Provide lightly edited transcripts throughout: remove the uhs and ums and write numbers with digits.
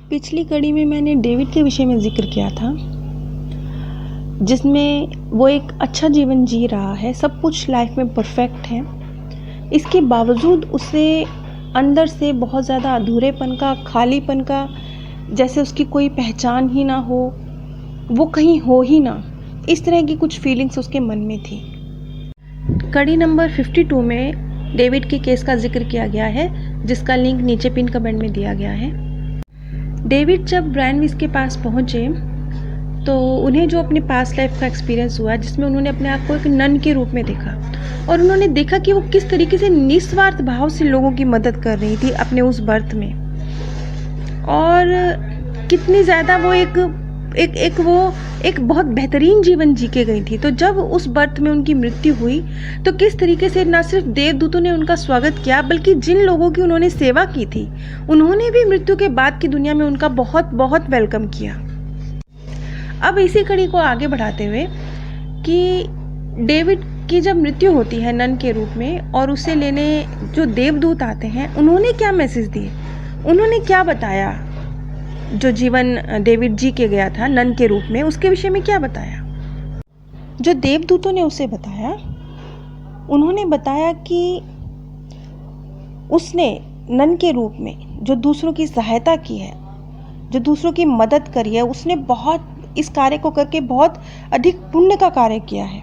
पिछली कड़ी में मैंने डेविड के विषय में ज़िक्र किया था, जिसमें वो एक अच्छा जीवन जी रहा है, सब कुछ लाइफ में परफेक्ट है। इसके बावजूद उसे अंदर से बहुत ज़्यादा अधूरेपन का, खालीपन का, जैसे उसकी कोई पहचान ही ना हो, वो कहीं हो ही ना, इस तरह की कुछ फीलिंग्स उसके मन में थी। कड़ी नंबर 52 में डेविड के केस का जिक्र किया गया है, जिसका लिंक नीचे पिन कमेंट में दिया गया है। डेविड जब ब्रायन विस के पास पहुँचे तो उन्हें जो अपने पास्ट लाइफ का एक्सपीरियंस हुआ, जिसमें उन्होंने अपने आप को एक नन के रूप में देखा और उन्होंने देखा कि वो किस तरीके से निस्वार्थ भाव से लोगों की मदद कर रही थी अपने उस बर्थ में, और कितनी ज़्यादा वो एक बहुत बेहतरीन जीवन जी के गई थी। तो जब उस बर्थ में उनकी मृत्यु हुई तो किस तरीके से न सिर्फ देवदूतों ने उनका स्वागत किया, बल्कि जिन लोगों की उन्होंने सेवा की थी उन्होंने भी मृत्यु के बाद की दुनिया में उनका बहुत बहुत वेलकम किया। अब इसी कड़ी को आगे बढ़ाते हुए कि डेविड की जब मृत्यु होती है नन के रूप में और उसे लेने जो देवदूत आते हैं, उन्होंने क्या मैसेज दिए, उन्होंने क्या बताया, जो जीवन डेविड जी के गया था नन के रूप में, उसके विषय में क्या बताया। जो देवदूतों ने उसे बताया, उन्होंने बताया कि उसने नन के रूप में जो दूसरों की सहायता की है, जो दूसरों की मदद करी है, उसने बहुत इस कार्य को करके बहुत अधिक पुण्य का कार्य किया है।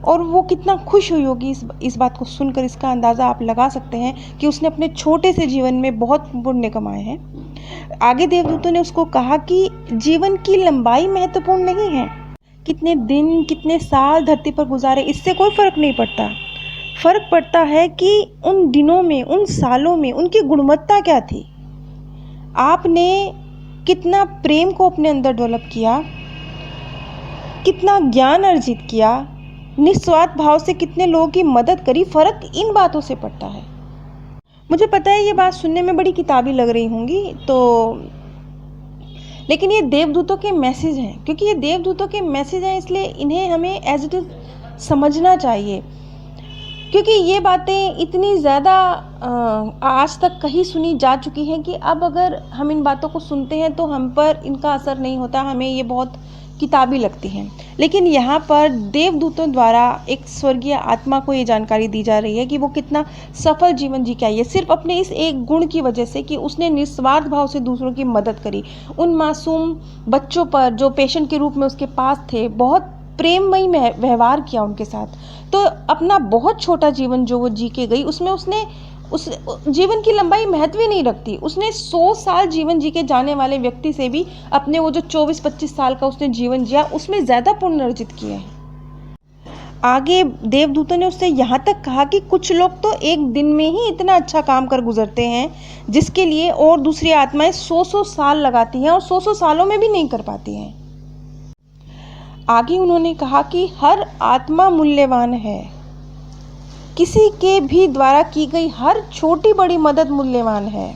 और वो कितना खुश हुई होगी इस बात को सुनकर, इसका अंदाज़ा आप लगा सकते हैं कि उसने अपने छोटे से जीवन में बहुत पुण्य कमाए हैं। आगे देवदूतों ने उसको कहा कि जीवन की लंबाई महत्वपूर्ण नहीं है, कितने दिन कितने साल धरती पर गुजारे इससे कोई फ़र्क नहीं पड़ता। फ़र्क पड़ता है कि उन दिनों में, उन सालों में उनकी गुणवत्ता क्या थी। आपने कितना प्रेम को अपने अंदर डेवलप किया, कितना ज्ञान अर्जित किया, निस्वार्थ भाव से कितने लोगों की मदद करी, फ़र्क इन बातों से पड़ता है। मुझे पता है ये बात सुनने में बड़ी किताबी लग रही होंगी, लेकिन ये देवदूतों के मैसेज हैं। क्योंकि ये देवदूतों के मैसेज हैं, इसलिए इन्हें हमें एज इट इज़ समझना चाहिए। क्योंकि ये बातें इतनी ज़्यादा आज तक कहीं सुनी जा चुकी हैं कि अब अगर हम इन बातों को सुनते हैं तो हम पर इनका असर नहीं होता, हमें ये बहुत किताबी लगती हैं। लेकिन यहाँ पर देवदूतों द्वारा एक स्वर्गीय आत्मा को ये जानकारी दी जा रही है कि वो कितना सफल जीवन जी के आई है, सिर्फ अपने इस एक गुण की वजह से कि उसने निस्वार्थ भाव से दूसरों की मदद करी। उन मासूम बच्चों पर जो पेशेंट के रूप में उसके पास थे, बहुत प्रेममयी व्यवहार किया उनके साथ। तो अपना बहुत छोटा जीवन जो वो जी के गई, उसमें उसने उस जीवन की लंबाई महत्व ही नहीं रखती। उसने 100 साल जीवन जी के जाने वाले व्यक्ति से भी अपने वो जो 24-25 साल का उसने जीवन जिया, उसमें ज़्यादा पुण्य अर्जित किया है। आगे देवदूतों ने उससे यहाँ तक कहा कि कुछ लोग तो एक दिन में ही इतना अच्छा काम कर गुजरते हैं, जिसके लिए और दूसरी आत्माएं 100-100 साल लगाती हैं और 100-100 सालों में भी नहीं कर पाती हैं। आगे उन्होंने कहा कि हर आत्मा मूल्यवान है, किसी के भी द्वारा की गई हर छोटी बड़ी मदद मूल्यवान है,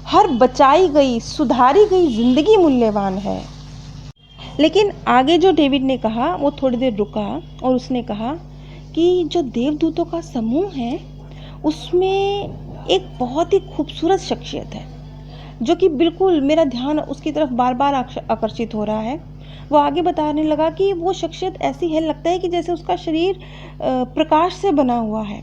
हर बचाई गई सुधारी गई जिंदगी मूल्यवान है। लेकिन आगे जो डेविड ने कहा वो थोड़ी देर रुका और उसने कहा कि जो देवदूतों का समूह है उसमें एक बहुत ही खूबसूरत शख्सियत है, जो कि बिल्कुल मेरा ध्यान उसकी तरफ बार बार आकर्षित हो रहा है। वो आगे बताने लगा कि वो शख्सियत ऐसी है, लगता है कि जैसे उसका शरीर प्रकाश से बना हुआ है।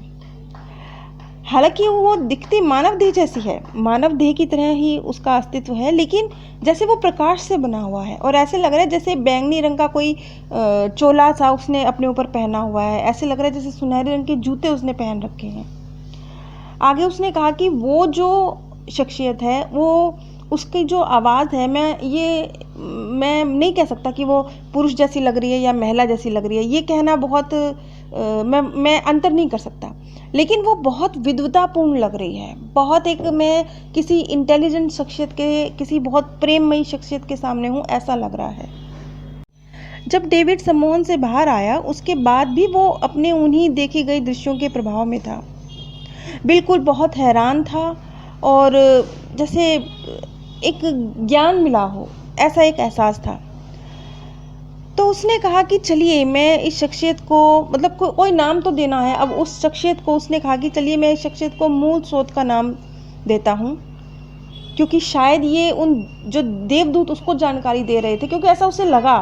हालांकि वो दिखती मानव देह जैसी है, मानव देह की तरह ही उसका अस्तित्व है, लेकिन जैसे वो प्रकाश से बना हुआ है और ऐसे लग रहा है जैसे बैंगनी रंग का कोई चोला सा उसने अपने ऊपर पहना हुआ है। ऐसे लग रहा है जैसे सुनहरे रंग के जूते उसने पहन रखे हैं। आगे उसने कहा कि वो जो शख्सियत है, वो उसकी जो आवाज़ है, मैं नहीं कह सकता कि वो पुरुष जैसी लग रही है या महिला जैसी लग रही है, ये कहना बहुत मैं अंतर नहीं कर सकता, लेकिन वो बहुत विद्वतापूर्ण लग रही है। बहुत मैं किसी इंटेलिजेंट शख्सियत के, किसी बहुत प्रेममयी शख्सियत के सामने हूँ, ऐसा लग रहा है। जब डेविड सम्मोहन से बाहर आया उसके बाद भी वो अपने उन्हीं देखी गई दृश्यों के प्रभाव में था, बिल्कुल बहुत हैरान था और जैसे एक ज्ञान मिला हो, ऐसा एक एहसास था। तो उसने कहा कि चलिए मैं इस शख्सियत को, मतलब कोई नाम तो देना है। अब उस शख्सियत को उसने कहा कि चलिए मैं इस शख्सियत को मूल स्रोत का नाम देता हूँ, क्योंकि शायद ये उन जो देवदूत उसको जानकारी दे रहे थे, क्योंकि ऐसा उसे लगा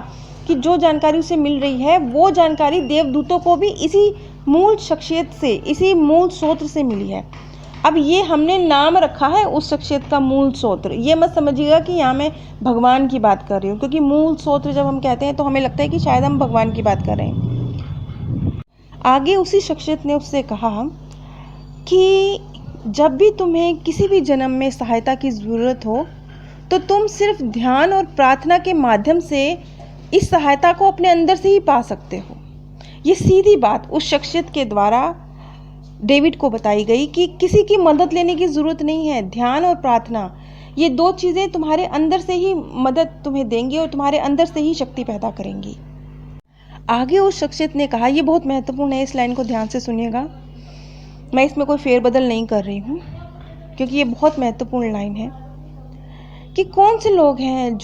कि जो जानकारी उसे मिल रही है वो जानकारी देवदूतों को भी इसी मूल शख्सियत से, इसी मूल स्रोत से मिली है। अब ये हमने नाम रखा है उस शख्सियत का मूल स्रोत। ये मत समझिएगा कि यहाँ मैं भगवान की बात कर रही हूँ, क्योंकि मूल स्रोत जब हम कहते हैं तो हमें लगता है कि शायद हम भगवान की बात कर रहे हैं। आगे उसी शख्सियत ने उससे कहा कि जब भी तुम्हें किसी भी जन्म में सहायता की ज़रूरत हो तो तुम सिर्फ ध्यान और प्रार्थना के माध्यम से इस सहायता को अपने अंदर से ही पा सकते हो। ये सीधी बात उस शख्सियत के द्वारा डेविड को बताई गई कि किसी की मदद लेने की ज़रूरत नहीं है। ध्यान और प्रार्थना, ये दो चीज़ें तुम्हारे अंदर से ही मदद तुम्हें देंगी और तुम्हारे अंदर से ही शक्ति पैदा करेंगी। आगे उस शख्सियत ने कहा, ये बहुत महत्वपूर्ण है, इस लाइन को ध्यान से सुनिएगा, मैं इसमें कोई फेरबदल नहीं कर रही हूँ क्योंकि ये बहुत महत्वपूर्ण लाइन है, कि कौन से लोग हैं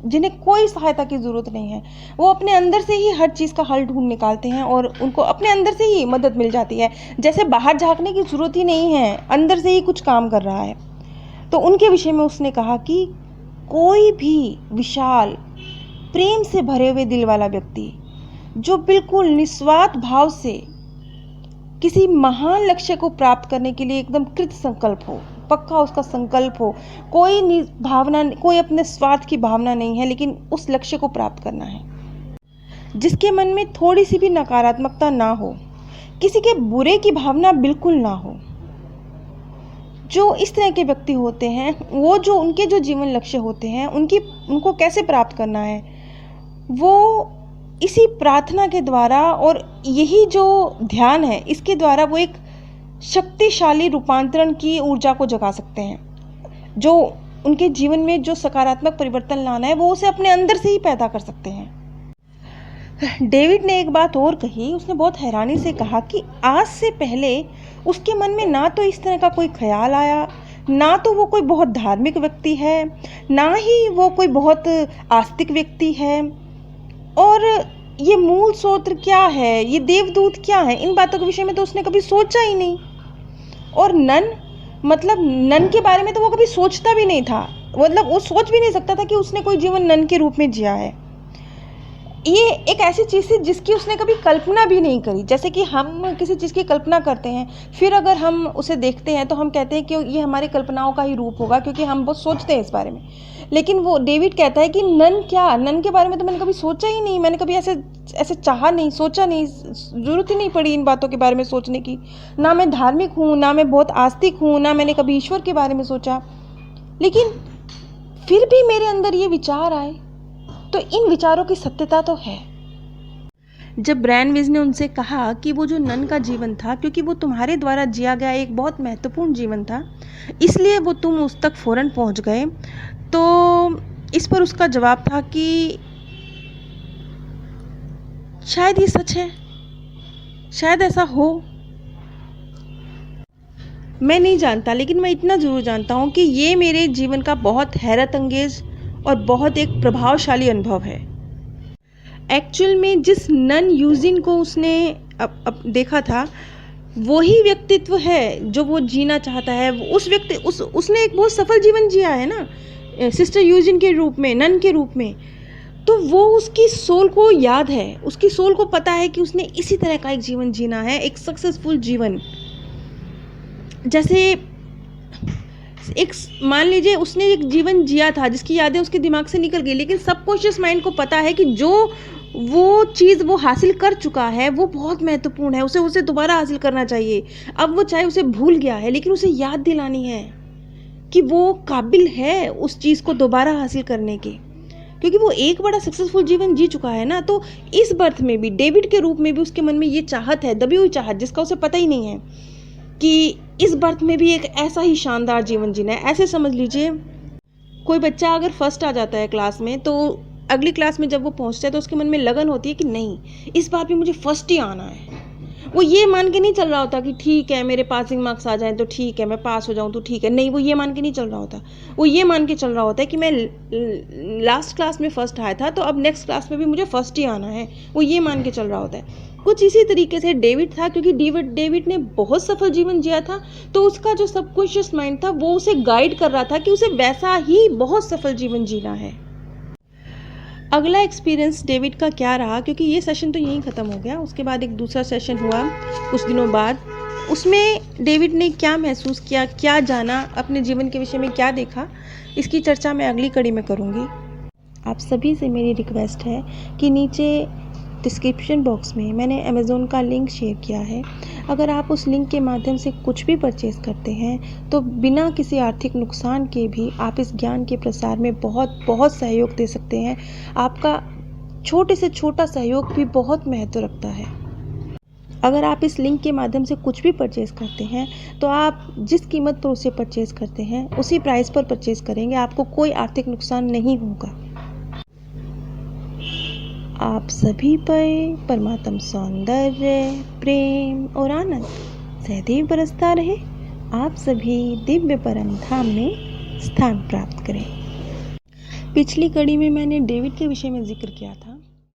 जिन्हें कोई सहायता की ज़रूरत नहीं है, वो अपने अंदर से ही हर चीज़ का हल ढूंढ निकालते हैं और उनको अपने अंदर से ही मदद मिल जाती है, जैसे बाहर झांकने की ज़रूरत ही नहीं है, अंदर से ही कुछ काम कर रहा है। तो उनके विषय में उसने कहा कि कोई भी विशाल प्रेम से भरे हुए दिल वाला व्यक्ति जो बिल्कुल निस्वार्थ भाव से किसी महान लक्ष्य को प्राप्त करने के लिए एकदम कृत संकल्प हो, पक्का उसका संकल्प हो, कोई भावना, कोई अपने स्वार्थ की भावना नहीं है, लेकिन उस लक्ष्य को प्राप्त करना है, जिसके मन में थोड़ी सी भी नकारात्मकता ना हो, किसी के बुरे की भावना बिल्कुल ना हो। जो इस तरह के व्यक्ति होते हैं, वो जो उनके जो जीवन लक्ष्य होते हैं उनको कैसे प्राप्त करना है, वो इसी प्रार्थना के द्वारा और यही जो ध्यान है इसके द्वारा वो एक शक्तिशाली रूपांतरण की ऊर्जा को जगा सकते हैं। जो उनके जीवन में जो सकारात्मक परिवर्तन लाना है वो उसे अपने अंदर से ही पैदा कर सकते हैं। डेविड ने एक बात और कही, उसने बहुत हैरानी से कहा कि आज से पहले उसके मन में ना तो इस तरह का कोई ख्याल आया, ना तो वो कोई बहुत धार्मिक व्यक्ति है, ना ही वो कोई बहुत आस्तिक व्यक्ति है, और ये मूल स्रोत क्या है, ये देवदूत क्या है, इन बातों के विषय में तो उसने कभी सोचा ही नहीं। और नन के बारे में तो वो कभी सोचता भी नहीं था, मतलब वो सोच भी नहीं सकता था कि उसने कोई जीवन नन के रूप में जिया है। ये एक ऐसी चीज़ थी जिसकी उसने कभी कल्पना भी नहीं करी। जैसे कि हम किसी चीज़ की कल्पना करते हैं, फिर अगर हम उसे देखते हैं तो हम कहते हैं कि ये हमारी कल्पनाओं का ही रूप होगा, क्योंकि हम बहुत सोचते हैं इस बारे में। लेकिन वो डेविड कहता है कि नन के बारे में तो मैंने कभी सोचा ही नहीं, मैंने कभी ऐसे चाहा नहीं, सोचा नहीं, ज़रूरत ही नहीं पड़ी इन बातों के बारे में सोचने की। ना मैं धार्मिक हूँ, ना मैं बहुत आस्तिक हूँ, ना मैंने कभी ईश्वर के बारे में सोचा, लेकिन फिर भी मेरे अंदर ये विचार आए, तो इन विचारों की सत्यता तो है। जब ब्रैनविज ने उनसे कहा कि वो जो नन का जीवन था, क्योंकि वो तुम्हारे द्वारा जिया गया एक बहुत महत्वपूर्ण जीवन था, इसलिए वो तुम उस तक फ़ौरन पहुंच गए, तो इस पर उसका जवाब था कि शायद ये सच है, शायद ऐसा हो, मैं नहीं जानता, लेकिन मैं इतना ज़रूर जानता हूँ कि ये मेरे जीवन का बहुत हैरत अंगेज और बहुत एक प्रभावशाली अनुभव है। एक्चुअल में जिस नन यूजिन को उसने अब देखा था, वही व्यक्तित्व है जो वो जीना चाहता है। उसने एक बहुत सफल जीवन जिया है ना, सिस्टर यूजिन के रूप में, नन के रूप में। तो वो उसकी सोल को याद है, उसकी सोल को पता है कि उसने इसी तरह का एक जीवन जीना है, एक सक्सेसफुल जीवन। जैसे एक मान लीजिए उसने एक जीवन जिया था जिसकी यादें उसके दिमाग से निकल गई, लेकिन सबकॉन्शियस माइंड को पता है कि जो वो चीज़ वो हासिल कर चुका है वो बहुत महत्वपूर्ण है, उसे दोबारा हासिल करना चाहिए। अब वो चाहे उसे भूल गया है, लेकिन उसे याद दिलानी है कि वो काबिल है उस चीज़ को दोबारा हासिल करने के, क्योंकि वो एक बड़ा सक्सेसफुल जीवन जी चुका है ना। तो इस बर्थ में भी, डेविड के रूप में भी उसके मन में ये चाहत है, दबी हुई चाहत, जिसका उसे पता ही नहीं है कि इस बर्थ में भी एक ऐसा ही शानदार जीवन जीना है। ऐसे समझ लीजिए, कोई बच्चा अगर फर्स्ट आ जाता है क्लास में, तो अगली क्लास में जब वो पहुंचता है तो उसके मन में लगन होती है कि नहीं, इस बार भी मुझे फर्स्ट ही आना है। वो ये मान के नहीं चल रहा होता कि ठीक है मेरे पासिंग मार्क्स आ जाएं तो ठीक है, मैं पास हो जाऊं तो ठीक है। नहीं, वो ये मान के नहीं चल रहा होता। वो ये मान के चल रहा होता है कि मैं लास्ट क्लास में फर्स्ट आया था, तो अब नेक्स्ट क्लास में भी मुझे फर्स्ट ही आना है। वो ये मान के चल रहा होता है। कुछ इसी तरीके से डेविड था, क्योंकि डेविड ने बहुत सफल जीवन जिया था, तो उसका जो सबकॉन्शियस माइंड था वो उसे गाइड कर रहा था कि उसे वैसा ही बहुत सफल जीवन जीना है। अगला एक्सपीरियंस डेविड का क्या रहा, क्योंकि ये सेशन तो यहीं ख़त्म हो गया, उसके बाद एक दूसरा सेशन हुआ कुछ दिनों बाद। उसमें डेविड ने क्या महसूस किया, क्या जाना, अपने जीवन के विषय में क्या देखा, इसकी चर्चा मैं अगली कड़ी में करूँगी। आप सभी से मेरी रिक्वेस्ट है कि नीचे डिस्क्रिप्शन बॉक्स में मैंने अमेज़ोन का लिंक शेयर किया है। अगर आप उस लिंक के माध्यम से कुछ भी परचेज़ करते हैं तो बिना किसी आर्थिक नुकसान के भी आप इस ज्ञान के प्रसार में बहुत बहुत सहयोग दे सकते हैं। आपका छोटे से छोटा सहयोग भी बहुत महत्व रखता है। अगर आप इस लिंक के माध्यम से कुछ भी परचेज़ करते हैं तो आप जिस कीमत पर उसे परचेज़ करते हैं उसी प्राइस पर परचेज़ करेंगे, आपको कोई आर्थिक नुकसान नहीं होगा। आप सभी पर परमात्म सौंदर्य, प्रेम और आनंद सदैव बरसता रहे। आप सभी दिव्य परम धाम में स्थान प्राप्त करें। पिछली कड़ी में मैंने डेविड के विषय में जिक्र किया था।